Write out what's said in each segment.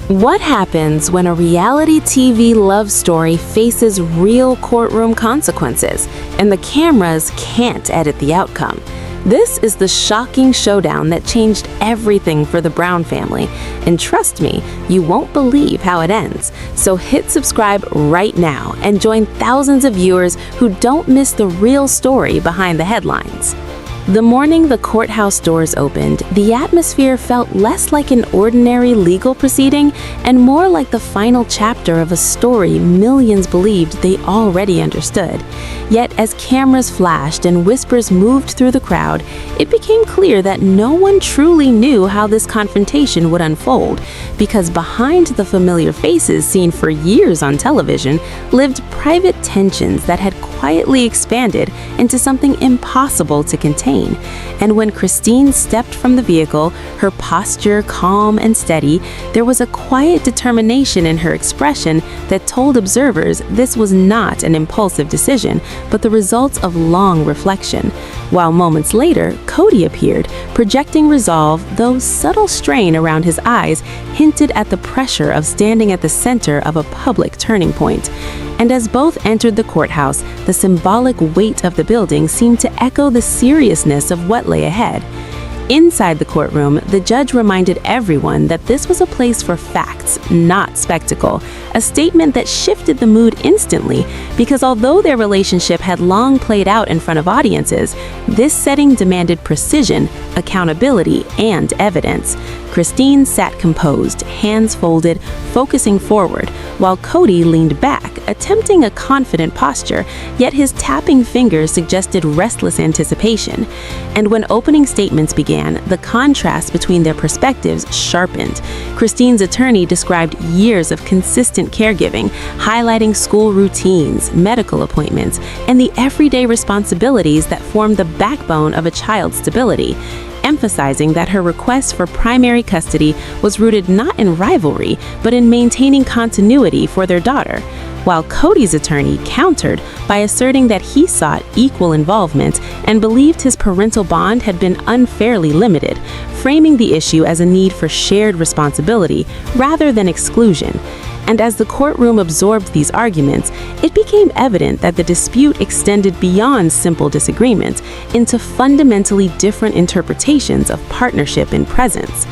What happens when a reality TV love story faces real courtroom consequences and the cameras can't edit the outcome? This is the shocking showdown that changed everything for the Brown family. And trust me, you won't believe how it ends. So hit subscribe right now and join thousands of viewers who don't miss the real story behind the headlines. The morning the courthouse doors opened, the atmosphere felt less like an ordinary legal proceeding and more like the final chapter of a story millions believed they already understood. Yet as cameras flashed and whispers moved through the crowd, it became clear that no one truly knew how this confrontation would unfold, because behind the familiar faces seen for years on television lived private tensions that had quietly expanded into something impossible to contain. And when Christine stepped from the vehicle, her posture calm and steady, there was a quiet determination in her expression that told observers this was not an impulsive decision, but the result of long reflection. While moments later, Cody appeared, projecting resolve, though subtle strain around his eyes hinted at the pressure of standing at the center of a public turning point. And as both entered the courthouse, the symbolic weight of the building seemed to echo the seriousness of what lay ahead. Inside the courtroom, the judge reminded everyone that this was a place for facts, not spectacle, a statement that shifted the mood instantly, because although their relationship had long played out in front of audiences, this setting demanded precision, accountability, and evidence. Christine sat composed, hands folded, focusing forward, while Cody leaned back, attempting a confident posture, yet his tapping fingers suggested restless anticipation. And when opening statements began, the contrast between their perspectives sharpened. Christine's attorney described years of consistent caregiving, highlighting school routines, medical appointments, and the everyday responsibilities that form the backbone of a child's stability, emphasizing that her request for primary custody was rooted not in rivalry, but in maintaining continuity for their daughter, while Cody's attorney countered by asserting that he sought equal involvement and believed his parental bond had been unfairly limited, framing the issue as a need for shared responsibility rather than exclusion. And as the courtroom absorbed these arguments, it became evident that the dispute extended beyond simple disagreement into fundamentally different interpretations of partnership and presence.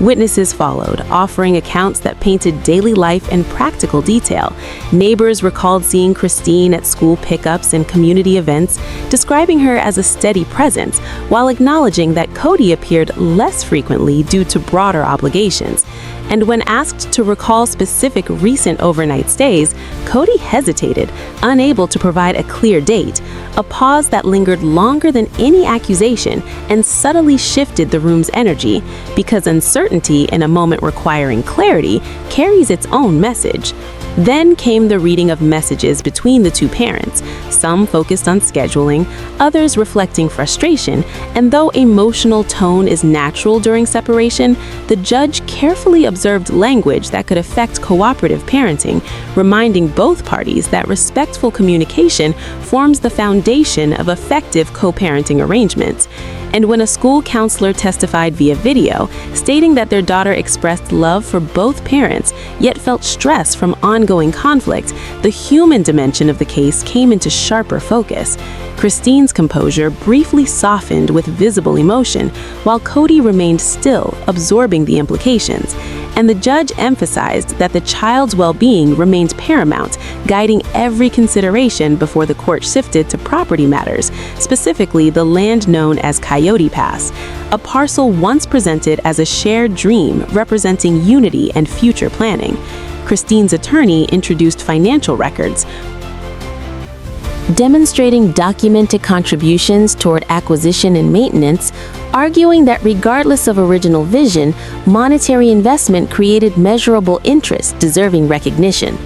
Witnesses followed, offering accounts that painted daily life in practical detail. Neighbors recalled seeing Christine at school pickups and community events, describing her as a steady presence, while acknowledging that Cody appeared less frequently due to broader obligations. And when asked to recall specific recent overnight stays, Cody hesitated, unable to provide a clear date, a pause that lingered longer than any accusation and subtly shifted the room's energy, because uncertainty in a moment requiring clarity carries its own message. Then came the reading of messages between the two parents, some focused on scheduling, others reflecting frustration, and though emotional tone is natural during separation, the judge carefully observed language that could affect cooperative parenting, reminding both parties that respectful communication forms the foundation of effective co-parenting arrangements. And when a school counselor testified via video, stating that their daughter expressed love for both parents, yet felt stress from ongoing conflict, the human dimension of the case came into sharper focus. Christine's composure briefly softened with visible emotion, while Cody remained still, absorbing the implications. And the judge emphasized that the child's well-being remained paramount, guiding every consideration before the court shifted to property matters, specifically the land known as Coyote Pass, a parcel once presented as a shared dream representing unity and future planning. Christine's attorney introduced financial records, demonstrating documented contributions toward acquisition and maintenance, arguing that regardless of original vision, monetary investment created measurable interest deserving recognition.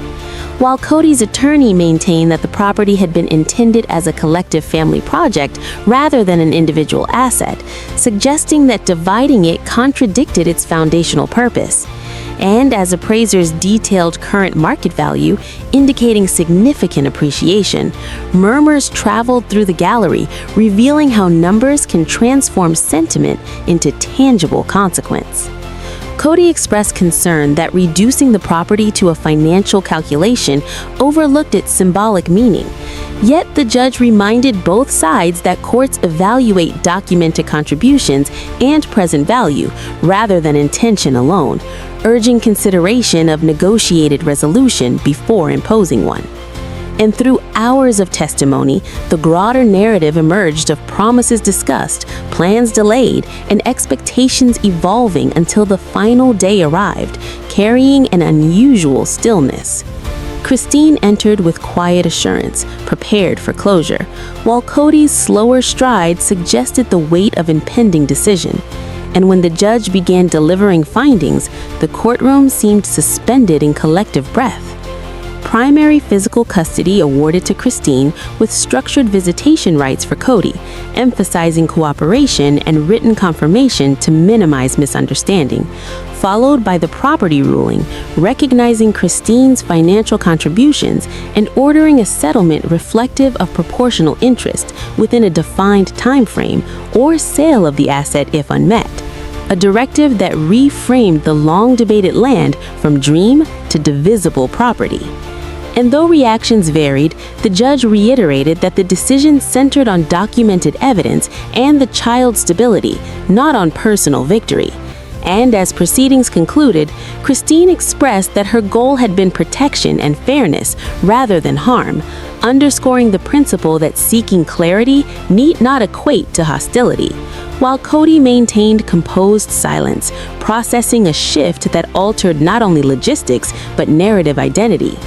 While Cody's attorney maintained that the property had been intended as a collective family project rather than an individual asset, suggesting that dividing it contradicted its foundational purpose. And as appraisers detailed current market value, indicating significant appreciation, murmurs traveled through the gallery, revealing how numbers can transform sentiment into tangible consequence. Cody expressed concern that reducing the property to a financial calculation overlooked its symbolic meaning. Yet the judge reminded both sides that courts evaluate documented contributions and present value rather than intention alone, urging consideration of negotiated resolution before imposing one. And through hours of testimony, the broader narrative emerged of promises discussed, plans delayed, and expectations evolving until the final day arrived, carrying an unusual stillness. Christine entered with quiet assurance, prepared for closure, while Cody's slower stride suggested the weight of impending decision. And when the judge began delivering findings, the courtroom seemed suspended in collective breath. Primary physical custody awarded to Christine with structured visitation rights for Cody, emphasizing cooperation and written confirmation to minimize misunderstanding, followed by the property ruling, recognizing Christine's financial contributions and ordering a settlement reflective of proportional interest within a defined time frame or sale of the asset if unmet. A directive that reframed the long-debated land from dream to divisible property. And though reactions varied, the judge reiterated that the decision centered on documented evidence and the child's stability, not on personal victory. And as proceedings concluded, Christine expressed that her goal had been protection and fairness rather than harm, underscoring the principle that seeking clarity need not equate to hostility. While Cody maintained composed silence, processing a shift that altered not only logistics but narrative identity.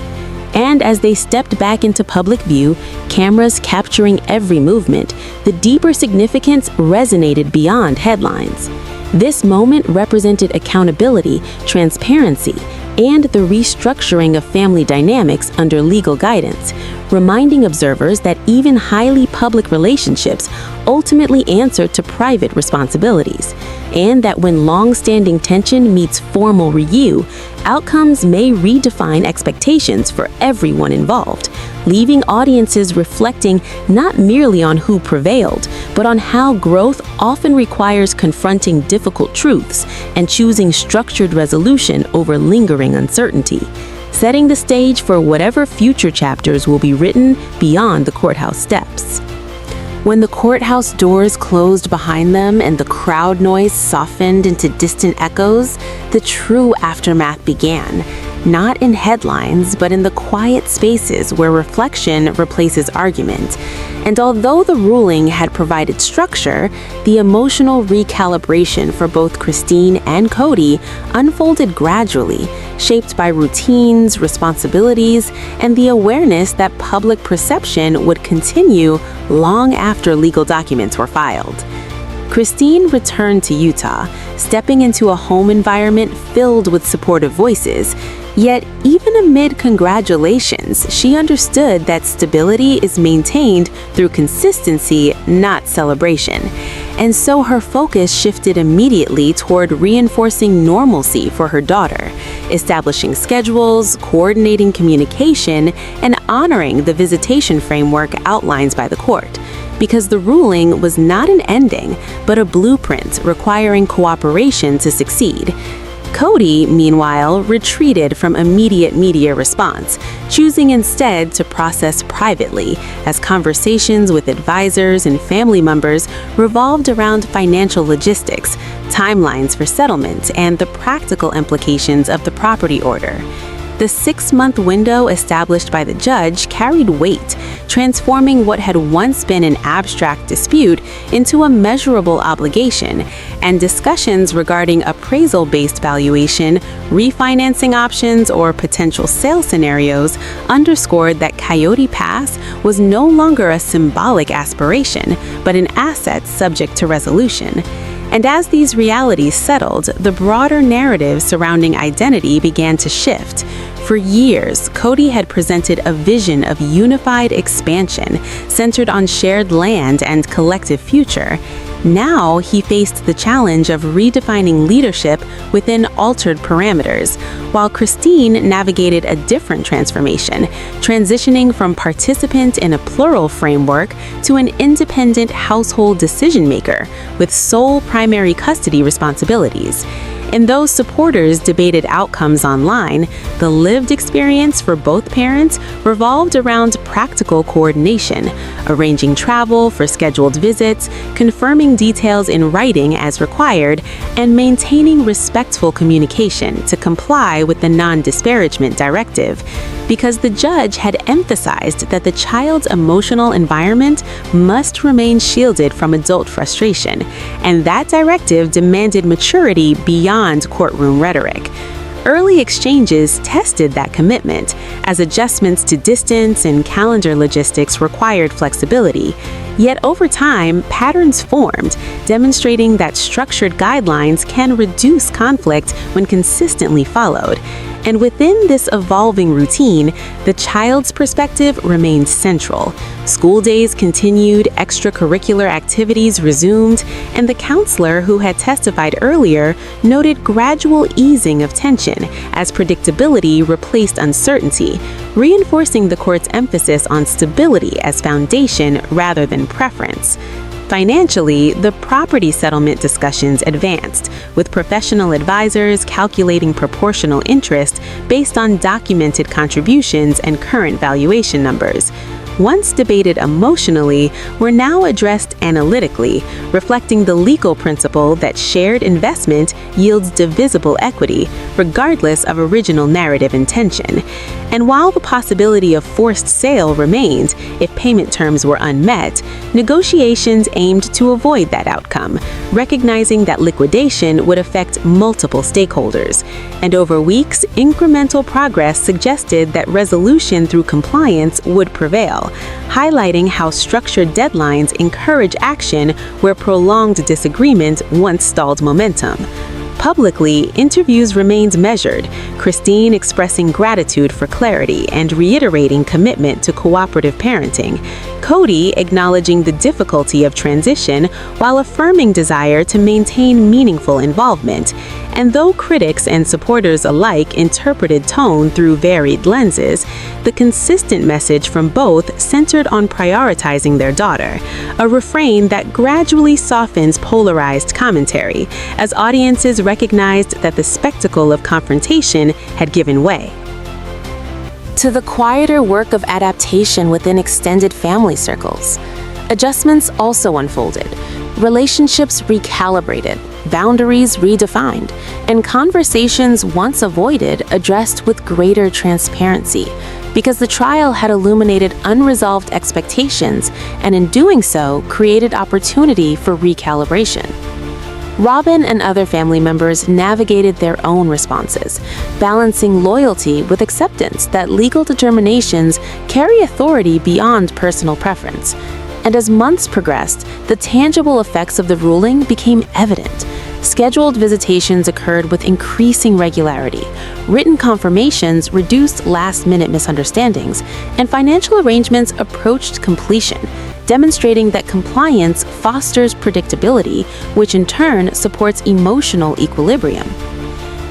And as they stepped back into public view, cameras capturing every movement, the deeper significance resonated beyond headlines. This moment represented accountability, transparency, and the restructuring of family dynamics under legal guidance, reminding observers that even highly public relationships ultimately answer to private responsibilities, and that when long-standing tension meets formal review, outcomes may redefine expectations for everyone involved, leaving audiences reflecting not merely on who prevailed, but on how growth often requires confronting difficult truths and choosing structured resolution over lingering uncertainty, setting the stage for whatever future chapters will be written beyond the courthouse steps. When the courthouse doors closed behind them and the crowd noise softened into distant echoes, the true aftermath began, not in headlines, but in the quiet spaces where reflection replaces argument. And although the ruling had provided structure, the emotional recalibration for both Christine and Cody unfolded gradually, shaped by routines, responsibilities, and the awareness that public perception would continue long after legal documents were filed. Christine returned to Utah, stepping into a home environment filled with supportive voices. Yet, even amid congratulations, she understood that stability is maintained through consistency, not celebration. And so her focus shifted immediately toward reinforcing normalcy for her daughter, establishing schedules, coordinating communication, and honoring the visitation framework outlined by the court. Because the ruling was not an ending, but a blueprint requiring cooperation to succeed. Cody, meanwhile, retreated from immediate media response, choosing instead to process privately, as conversations with advisors and family members revolved around financial logistics, timelines for settlement, and the practical implications of the property order. The 6-month window established by the judge carried weight, transforming what had once been an abstract dispute into a measurable obligation, and discussions regarding appraisal-based valuation, refinancing options, or potential sale scenarios underscored that Coyote Pass was no longer a symbolic aspiration, but an asset subject to resolution. And as these realities settled, the broader narrative surrounding identity began to shift. For years, Cody had presented a vision of unified expansion centered on shared land and collective future. Now he faced the challenge of redefining leadership within altered parameters, while Christine navigated a different transformation, transitioning from participant in a plural framework to an independent household decision-maker with sole primary custody responsibilities. And though supporters debated outcomes online, the lived experience for both parents revolved around practical coordination, arranging travel for scheduled visits, confirming details in writing as required, and maintaining respectful communication to comply with the non-disparagement directive, because the judge had emphasized that the child's emotional environment must remain shielded from adult frustration, and that directive demanded maturity beyond courtroom rhetoric. Early exchanges tested that commitment, as adjustments to distance and calendar logistics required flexibility. Yet over time, patterns formed, demonstrating that structured guidelines can reduce conflict when consistently followed. And within this evolving routine, the child's perspective remained central. School days continued, extracurricular activities resumed, and the counselor who had testified earlier noted gradual easing of tension as predictability replaced uncertainty, reinforcing the court's emphasis on stability as foundation rather than preference. Financially, the property settlement discussions advanced, with professional advisors calculating proportional interest based on documented contributions and current valuation numbers. Once debated emotionally, were now addressed analytically, reflecting the legal principle that shared investment yields divisible equity, regardless of original narrative intention. And while the possibility of forced sale remained if payment terms were unmet, negotiations aimed to avoid that outcome, recognizing that liquidation would affect multiple stakeholders. And over weeks, incremental progress suggested that resolution through compliance would prevail, highlighting how structured deadlines encourage action where prolonged disagreement once stalled momentum. Publicly, interviews remained measured, Christine expressing gratitude for clarity and reiterating commitment to cooperative parenting, Cody acknowledging the difficulty of transition while affirming desire to maintain meaningful involvement. And though critics and supporters alike interpreted tone through varied lenses, the consistent message from both centered on prioritizing their daughter, a refrain that gradually softens polarized commentary as audiences recognized that the spectacle of confrontation had given way. To the quieter work of adaptation within extended family circles, adjustments also unfolded. Relationships recalibrated, boundaries redefined, and conversations once avoided addressed with greater transparency, because the trial had illuminated unresolved expectations and in doing so created opportunity for recalibration. Robin and other family members navigated their own responses, balancing loyalty with acceptance that legal determinations carry authority beyond personal preference. And as months progressed, the tangible effects of the ruling became evident. Scheduled visitations occurred with increasing regularity, written confirmations reduced last-minute misunderstandings, and financial arrangements approached completion, demonstrating that compliance fosters predictability, which in turn supports emotional equilibrium.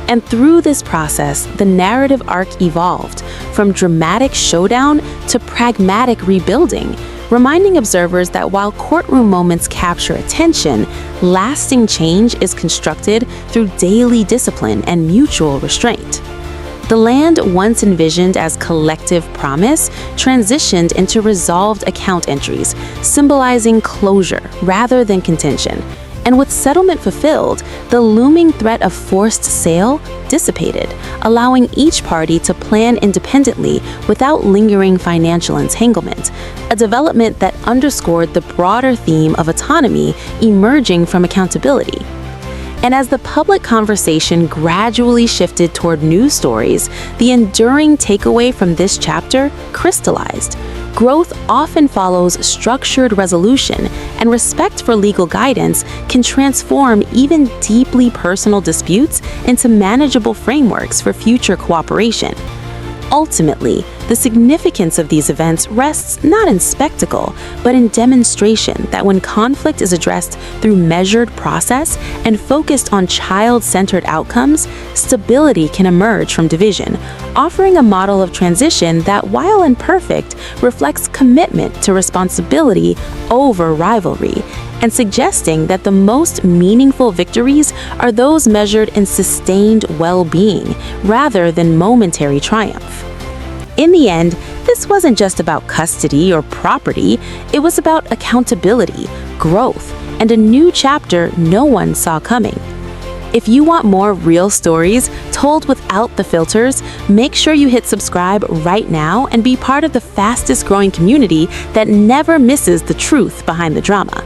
And through this process, the narrative arc evolved from dramatic showdown to pragmatic rebuilding, reminding observers that while courtroom moments capture attention, lasting change is constructed through daily discipline and mutual restraint. The land once envisioned as collective promise transitioned into resolved account entries, symbolizing closure rather than contention. And with settlement fulfilled, the looming threat of forced sale dissipated, allowing each party to plan independently without lingering financial entanglement, a development that underscored the broader theme of autonomy emerging from accountability. And as the public conversation gradually shifted toward news stories, the enduring takeaway from this chapter crystallized. Growth often follows structured resolution, and respect for legal guidance can transform even deeply personal disputes into manageable frameworks for future cooperation. Ultimately, the The significance of these events rests not in spectacle, but in demonstration that when conflict is addressed through measured process and focused on child-centered outcomes, stability can emerge from division, offering a model of transition that, while imperfect, reflects commitment to responsibility over rivalry, and suggesting that the most meaningful victories are those measured in sustained well-being rather than momentary triumph. In the end, this wasn't just about custody or property, it was about accountability, growth, and a new chapter no one saw coming. If you want more real stories told without the filters, make sure you hit subscribe right now and be part of the fastest growing community that never misses the truth behind the drama.